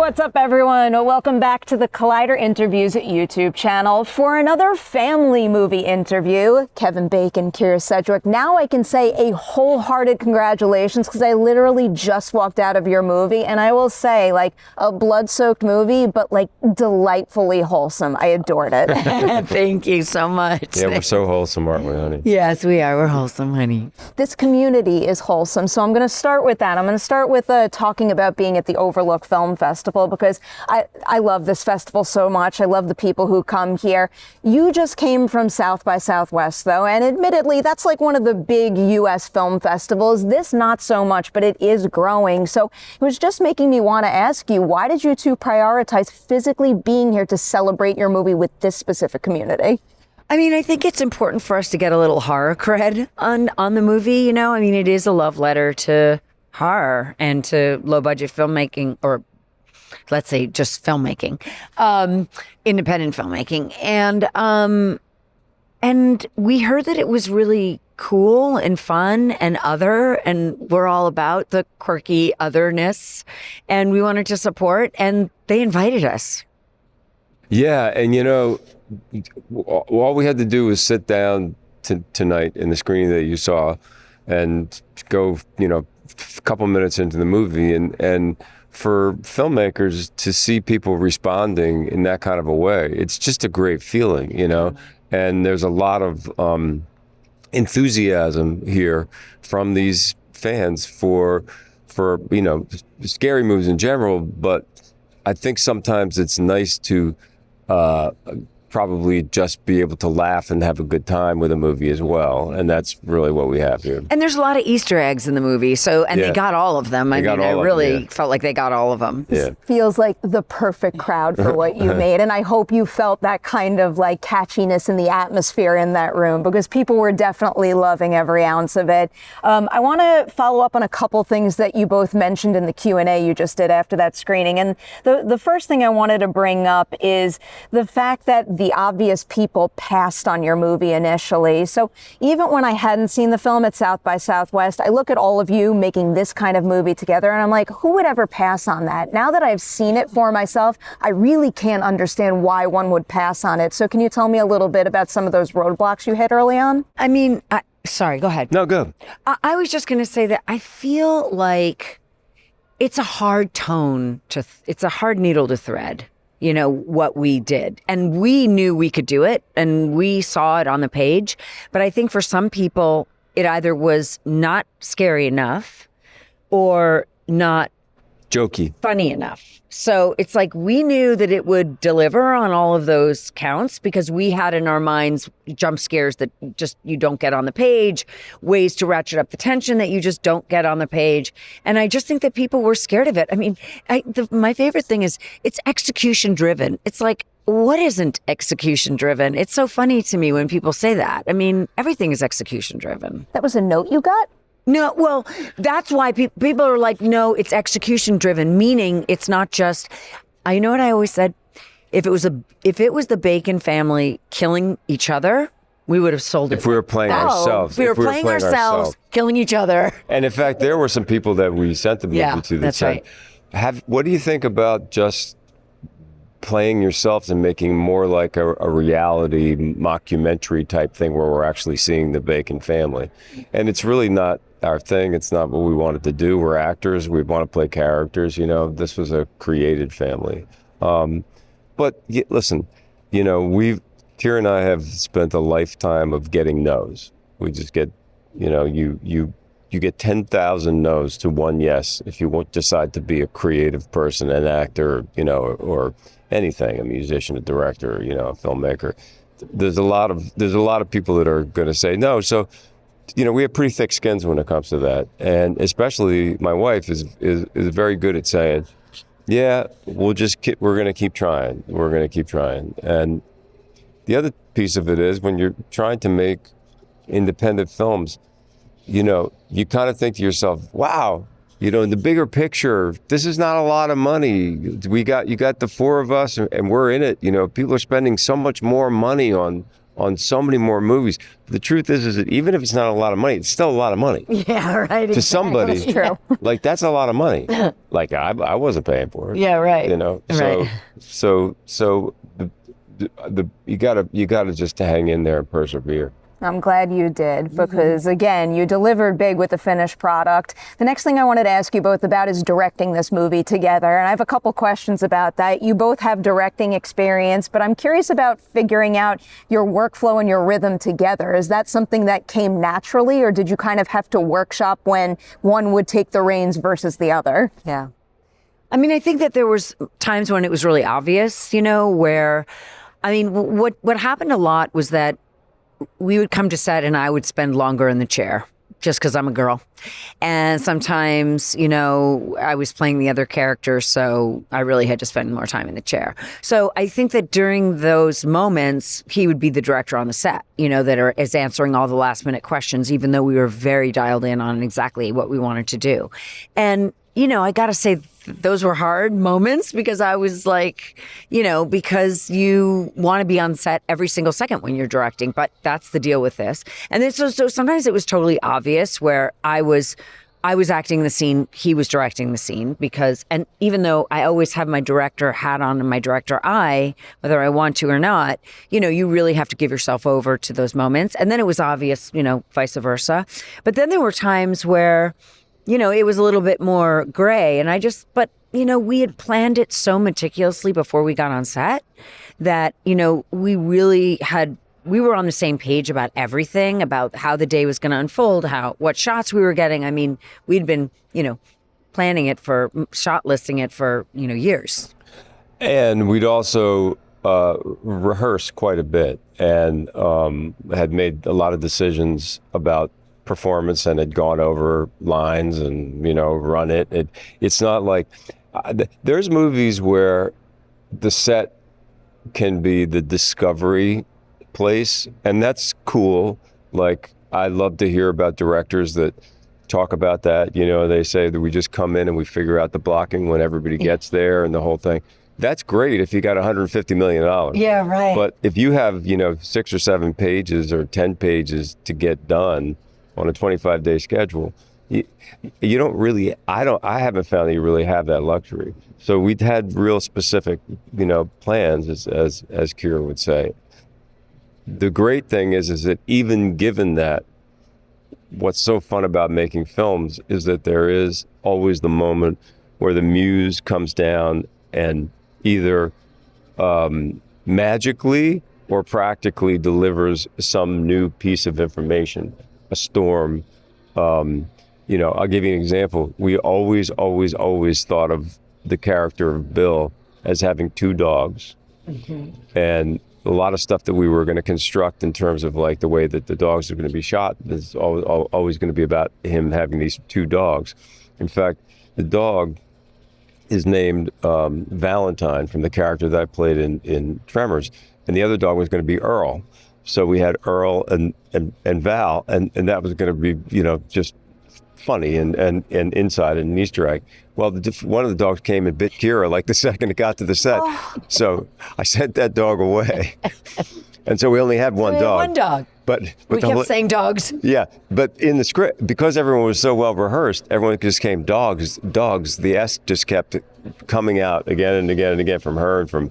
What's up, everyone? Welcome back to the Collider Interviews YouTube channel for another family movie interview. Kevin, Bacon, Kyra Sedgwick. Now I can say a wholehearted congratulations because I literally just walked out of your movie, and I will say, like, a blood-soaked movie, but like delightfully wholesome. I adored it. Thank you so much. Yeah, we're so wholesome, aren't we, honey? Yes, we are. We're wholesome, honey. This community is wholesome, so I'm going to start with that. I'm going to start with talking about being at the Overlook Film Festival because I love this festival so much. I love the people who come here. You just came from South by Southwest, though, and admittedly, that's like one of the big U.S. film festivals. This, not so much, but it is growing. So it was just making me want to ask you, why did you two prioritize physically being here to celebrate your movie with this specific community? I mean, I think it's important for us to get a little horror cred on the movie, you know? I mean, it is a love letter to horror and to low-budget filmmaking, or let's say just filmmaking, independent filmmaking. And we heard that it was really cool and fun and other, and we're all about the quirky otherness, and we wanted to support, and they invited us. Yeah, and you know, all we had to do was sit down tonight in the screening that you saw and go, you know, a couple minutes into the movie, and for filmmakers to see people responding in that kind of a way, it's just a great feeling, you know. And there's a lot of enthusiasm here from these fans for you know, scary movies in general, but I think sometimes it's nice to probably just be able to laugh and have a good time with a movie as well, and that's really what we have here. And there's a lot of Easter eggs in the movie, so they got all of them. I mean, I really felt like they got all of them. This feels like the perfect crowd for what you made, and I hope you felt that kind of like catchiness in the atmosphere in that room, because people were definitely loving every ounce of it. I want to follow up on a couple things that you both mentioned in the Q&A you just did after that screening, and the first thing I wanted to bring up is the fact that the obvious people passed on your movie initially. So even when I hadn't seen the film at South by Southwest, I look at all of you making this kind of movie together and I'm like, who would ever pass on that? Now that I've seen it for myself, I really can't understand why one would pass on it. So can you tell me a little bit about some of those roadblocks you hit early on? I mean, sorry, go ahead. No, go. I was just going to say that I feel like it's a hard tone it's a hard needle to thread. You know, what we did. And we knew we could do it, and we saw it on the page. But I think for some people, it either was not scary enough or not jokey, funny enough. So it's like we knew that it would deliver on all of those counts because we had in our minds jump scares that just you don't get on the page, ways to ratchet up the tension that you just don't get on the page. And I just think that people were scared of it. I mean, my favorite thing is it's execution driven. It's like, what isn't execution driven? It's so funny to me when people say that. I mean, everything is execution driven. That was a note you got? No, well, that's why people are like, no, it's execution driven, meaning it's not just, you know what I always said? If it was the Bacon family killing each other, we would have sold it. If we were playing ourselves. If we were playing ourselves, killing each other. And in fact, there were some people that we sent the movie to that said, what do you think about just playing yourselves and making more like a reality mockumentary type thing where we're actually seeing the Bacon family? And it's really not our thing. It's not what we wanted to do. We're actors. We want to play characters. You know, this was a created family. But listen, you know, Kyra and I have spent a lifetime of getting no's. We just get, you know, you get 10,000 no's to one yes if you won't decide to be a creative person, an actor, you know, or anything, a musician, a director, you know, a filmmaker. There's a lot of people that are going to say no. So, you know, we have pretty thick skins when it comes to that, and especially my wife is very good at saying, yeah, we're going to keep trying. We're going to keep trying. And the other piece of it is when you're trying to make independent films, you know, you kind of think to yourself, wow, you know, in the bigger picture, this is not a lot of money. You got the four of us and we're in it. You know, people are spending so much more money on on so many more movies. The truth is that even if it's not a lot of money, it's still a lot of money. Yeah, right. To somebody, That's true. like that's a lot of money. Like I wasn't paying for it. Yeah, right. You know, Right. so you gotta just hang in there and persevere. I'm glad you did, because again, you delivered big with the finished product. The next thing I wanted to ask you both about is directing this movie together. And I have a couple questions about that. You both have directing experience, but I'm curious about figuring out your workflow and your rhythm together. Is that something that came naturally, or did you kind of have to workshop when one would take the reins versus the other? Yeah. I mean, I think that there was times when it was really obvious, you know, where, I mean, what happened a lot was that we would come to set and I would spend longer in the chair just because I'm a girl. And sometimes, you know, I was playing the other character, so I really had to spend more time in the chair. So I think that during those moments, he would be the director on the set, you know, is answering all the last minute questions, even though we were very dialed in on exactly what we wanted to do. And, you know, I got to say, those were hard moments because I was like, you know, because you want to be on set every single second when you're directing, but that's the deal with this. And then so sometimes it was totally obvious where I was acting the scene, he was directing the scene, because, and even though I always have my director hat on and my director eye, whether I want to or not, you know, you really have to give yourself over to those moments. And then it was obvious, you know, vice versa. But then there were times where, you know, it was a little bit more gray. But, you know, we had planned it so meticulously before we got on set that, you know, we were on the same page about everything, about how the day was going to unfold, what shots we were getting. I mean, we'd been, you know, shot listing it for, you know, years. And we'd also rehearsed quite a bit and had made a lot of decisions about performance and had gone over lines and, you know, run it. It's not like there's movies where the set can be the discovery place, and that's cool. Like, I love to hear about directors that talk about that. You know, they say that we just come in and we figure out the blocking when everybody gets there and the whole thing. That's great if you got $150 million. Yeah, right. But if you have, you know, 6 or 7 pages or 10 pages to get done on a 25-day schedule, you don't really, I haven't found that you really have that luxury. So we'd had real specific, you know, plans, as Kyra would say. The great thing is that even given that, what's so fun about making films is that there is always the moment where the muse comes down and either magically or practically delivers some new piece of information, a storm. You know, I'll give you an example. We always thought of the character of Bill as having 2 dogs. Mm-hmm. And a lot of stuff that we were going to construct in terms of like the way that the dogs are going to be shot is always going to be about him having these 2 dogs. In fact, the dog is named Valentine, from the character that I played in Tremors, and the other dog was going to be Earl. So we had Earl and Val, and that was going to be, you know, just funny and inside an Easter egg. Well, one of the dogs came and bit Kyra like the second it got to the set. Oh. So I sent that dog away. And so we only had one dog. One dog. But we kept saying dogs. Yeah, but in the script, because everyone was so well rehearsed, everyone just came dogs. The S just kept coming out again and again and again from her and from,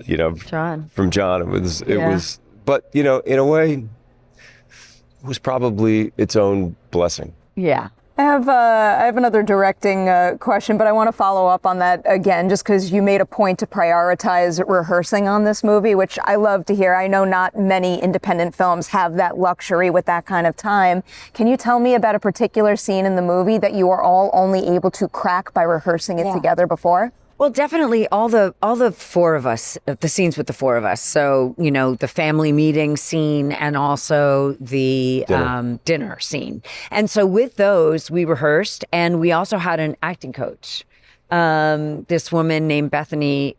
you know, John. From John. It was, but you know, in a way, it was probably its own blessing. Yeah. I have another directing question, but I want to follow up on that again, just because you made a point to prioritize rehearsing on this movie, which I love to hear. I know not many independent films have that luxury with that kind of time. Can you tell me about a particular scene in the movie that you are all only able to crack by rehearsing it together before? Well, definitely all the 4 of us, the scenes with the 4 of us. So, you know, the family meeting scene and also the dinner scene. And so with those, we rehearsed, and we also had an acting coach this woman named Bethany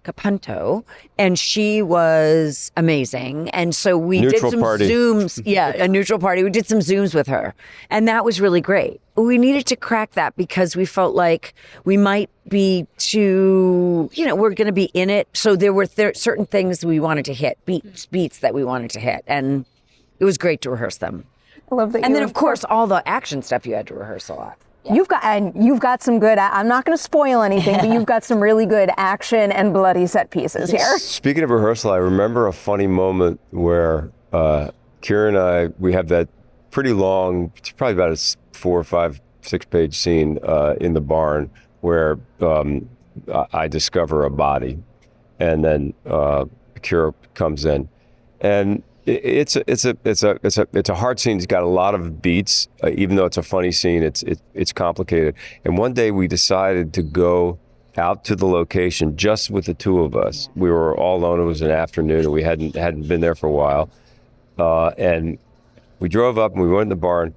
Capunto, and she was amazing. And so we did some Zooms. Yeah, a neutral party. We did some Zooms with her, and that was really great. We needed to crack that because we felt like we might be too, we're going to be in it. So there were certain things we wanted to hit, beats that we wanted to hit, and it was great to rehearse them. I love that. And then, of course, all the action stuff you had to rehearse a lot. Yeah. You've got some good, I'm not going to spoil anything, but you've got some really good action and bloody set pieces here. Speaking of rehearsal, I remember a funny moment where Kyra and I, we have that pretty long, it's probably about a 4 or 5, 6 page scene in the barn where I discover a body, and then Kyra comes in, and it's a hard scene. It's got a lot of beats. Even though it's a funny scene, it's complicated. And one day we decided to go out to the location just with the two of us. We were all alone. It was an afternoon, and we hadn't been there for a while. And we drove up and we went in the barn,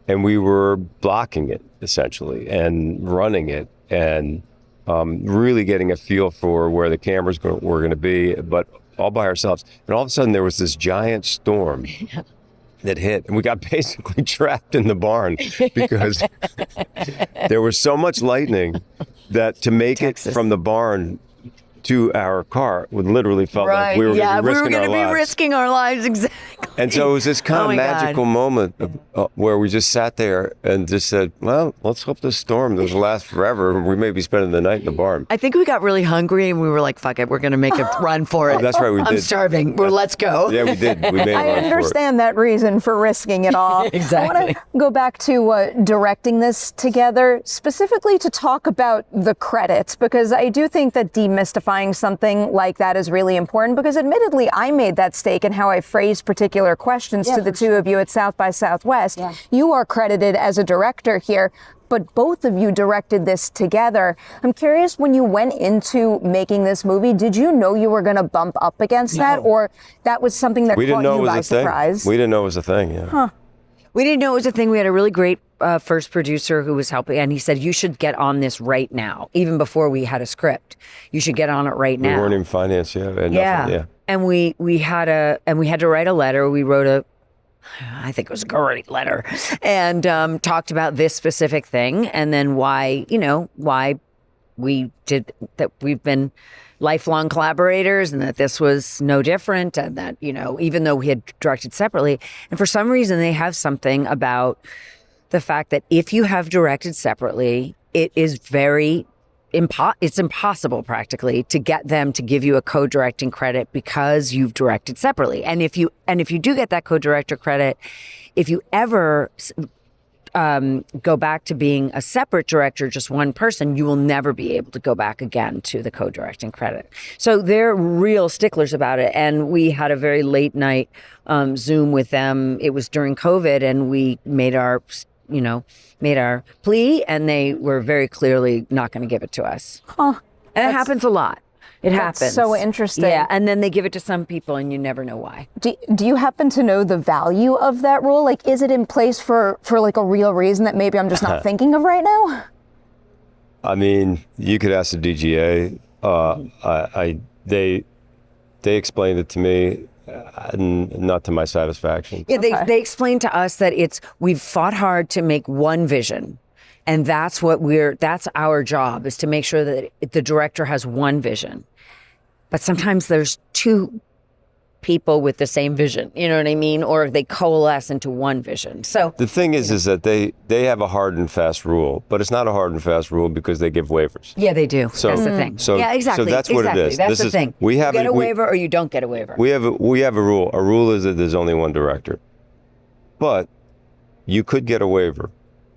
and we were blocking it essentially and running it and really getting a feel for where the cameras were going to be, but all by ourselves. And all of a sudden there was this giant storm that hit, and we got basically trapped in the barn because there was so much lightning that to make it from the barn to our car would literally felt like we were going to be risking our lives. Exactly. And so it was this kind of magical moment where we just sat there and just said, well, let's hope this storm doesn't last forever. We may be spending the night in the barn. I think we got really hungry and we were like, fuck it, we're going to make a run for it. Oh, that's right, we did. I'm starving. Let's go. Yeah, we did. We made a run I understand that reason for risking it all. Exactly. I want to go back to directing this together, specifically to talk about the credits, because I do think that demystifying something like that is really important, because admittedly I made that mistake in how I phrased particular questions to the two of you at South by Southwest. Yeah. You are credited as a director here, but both of you directed this together. I'm curious, when you went into making this movie, did you know you were going to bump up against that, or that was something that caught you by surprise? We didn't know it was a thing. Yeah. Huh. We didn't know it was a thing. We had a really great first producer who was helping, and he said, you should get on this right now, even before we had a script. You should get on it right now. We weren't even financed yet. Yeah. And we had to write a letter. We wrote I think it was a great letter, and talked about this specific thing, and then why we did that. We've been lifelong collaborators, and that this was no different, and that, even though we had directed separately, and for some reason they have something about the fact that if you have directed separately, it is it's impossible practically to get them to give you a co-directing credit because you've directed separately. And if you do get that co-director credit, if you ever go back to being a separate director, just one person, you will never be able to go back again to the co-directing credit. So they're real sticklers about it. And we had a very late night Zoom with them. It was during COVID, and we made our plea, and they were very clearly not going to give it to us. Huh. And it happens a lot. It happens. So interesting. Yeah, and then they give it to some people, and you never know why. Do you happen to know the value of that rule? Like, is it in place for like a real reason that maybe I'm just not thinking of right now? I mean, you could ask the DGA. They explained it to me. Not to my satisfaction. Yeah, they explained to us that we've fought hard to make one vision, and that's our job, is to make sure that the director has one vision. But sometimes there's two people with the same vision, you know what I mean? Or they coalesce into one vision. So the thing is that they have a hard and fast rule, but it's not a hard and fast rule because they give waivers. Yeah, they do. So, that's the thing. So, yeah, exactly. So that's what it is. That's the thing. You get a waiver or you don't get a waiver. We have a rule. A rule is that there's only one director. But you could get a waiver,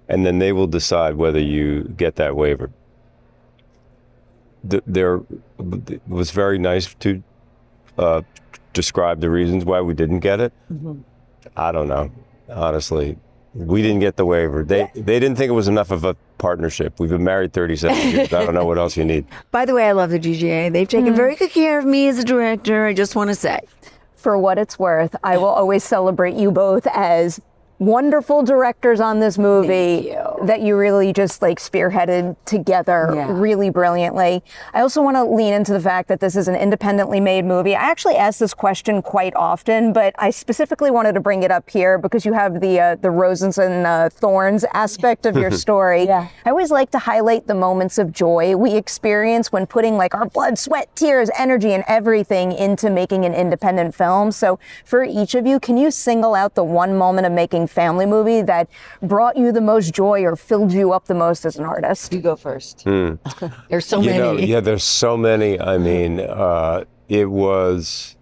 and then they will decide whether you get that waiver. It was very nice to describe the reasons why we didn't get it. Mm-hmm. I don't know, honestly. We didn't get the waiver. They didn't think it was enough of a partnership. We've been married 37 years. I don't know what else you need. By the way, I love the DGA. They've taken very good care of me as a director, I just want to say. For what it's worth, I will always celebrate you both as wonderful directors on this movie that you really just like spearheaded together really brilliantly. I also want to lean into the fact that this is an independently made movie. I actually ask this question quite often, but I specifically wanted to bring it up here because you have the roses and thorns aspect of your story. I always like to highlight the moments of joy we experience when putting like our blood, sweat, tears, energy, and everything into making an independent film. So for each of you, can you single out the one moment of making family movie that brought you the most joy or filled you up the most as an artist? You go first. There's so many. There's so many. I mean, it was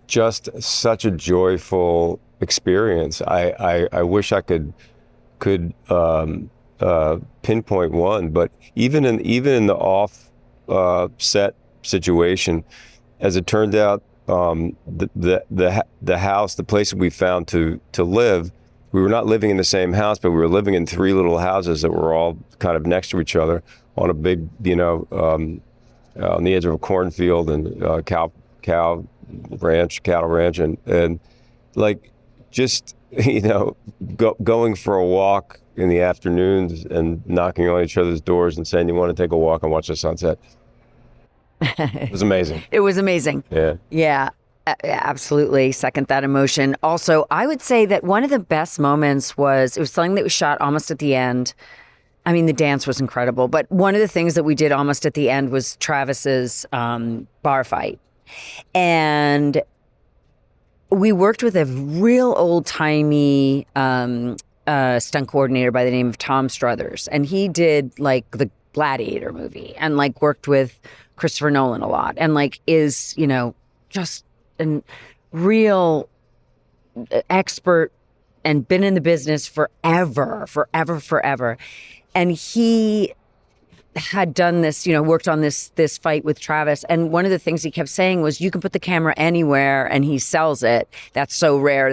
just such a joyful experience. I wish I could pinpoint one, but even in the off set situation, as it turned out, the house, the place that we found to live, we were not living in the same house, but we were living in three little houses that were all kind of next to each other on a big, on the edge of a cornfield and cattle ranch, and like just going for a walk in the afternoons and knocking on each other's doors and saying, "You want to take a walk and watch the sunset?" It was amazing. It was amazing. Yeah. Absolutely. Second that emotion. Also, I would say that one of the best moments it was something that was shot almost at the end. I mean, the dance was incredible, but one of the things that we did almost at the end was Travis's bar fight. And we worked with a real old-timey stunt coordinator by the name of Tom Struthers. And he did like the Gladiator movie and like worked with Christopher Nolan a lot and like is, just a real expert and been in the business forever. And he had done this, worked on this fight with Travis. And one of the things he kept saying was, you can put the camera anywhere and he sells it. That's so rare.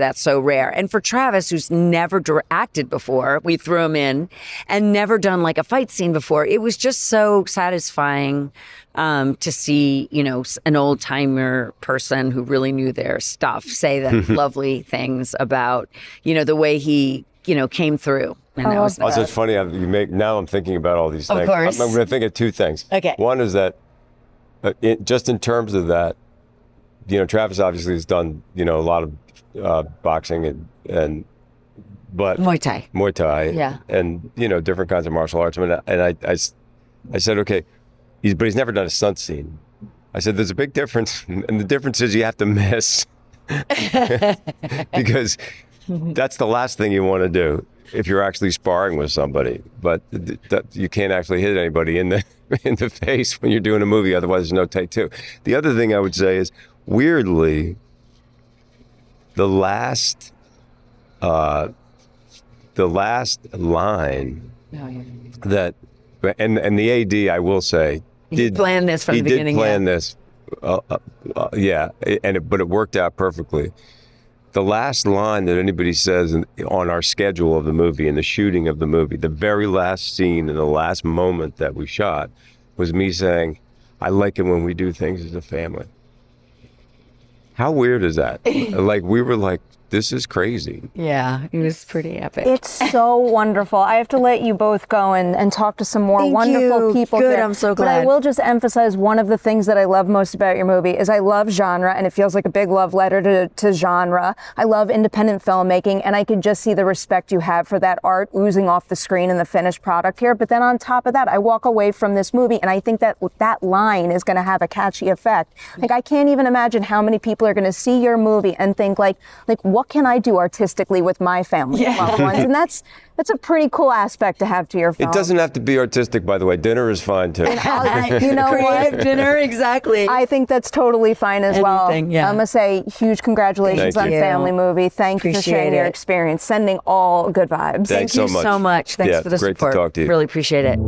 And for Travis, who's never acted before, we threw him in and never done like a fight scene before. It was just so satisfying to see, an old timer person who really knew their stuff say that lovely things about, the way he, came through. And that was also, it's funny now I'm thinking about all these things. Of course. I'm going to think of two things. Okay. One is that just in terms of that, Travis obviously has done, a lot of boxing but Muay Thai. Yeah. And, different kinds of martial arts. And I said, okay, but he's never done a stunt scene. I said, there's a big difference. And the difference is you have to miss because that's the last thing you want to do if you're actually sparring with somebody, but you can't actually hit anybody in the face when you're doing a movie. Otherwise, there's no take two. The other thing I would say is, weirdly, the last line that, and the AD, I will say, did plan this from the beginning. He did plan this, but it worked out perfectly. The last line that anybody says on our schedule of the movie and the shooting of the movie, the very last scene and the last moment that we shot was me saying, "I like it when we do things as a family." How weird is that? Like, we were like, this is crazy. Yeah, it was pretty epic. It's so wonderful. I have to let you both go and talk to some more wonderful people Good, here. I'm so glad. But I will just emphasize one of the things that I love most about your movie is I love genre, and it feels like a big love letter to genre. I love independent filmmaking, and I could just see the respect you have for that art oozing off the screen in the finished product here. But then on top of that, I walk away from this movie, and I think that line is going to have a catchy effect. Like, I can't even imagine how many people are going to see your movie and think like what can I do artistically with my family and loved ones? And that's a pretty cool aspect to have to your film. It doesn't have to be artistic, by the way. Dinner is fine too. You know Creative dinner, exactly. I think that's totally fine as well. Yeah. I'm going to say huge congratulations on Family Movie. Thank you for sharing your experience, sending all good vibes. Thanks Thank you so much. Thanks for the great support. To talk to you. Really appreciate it.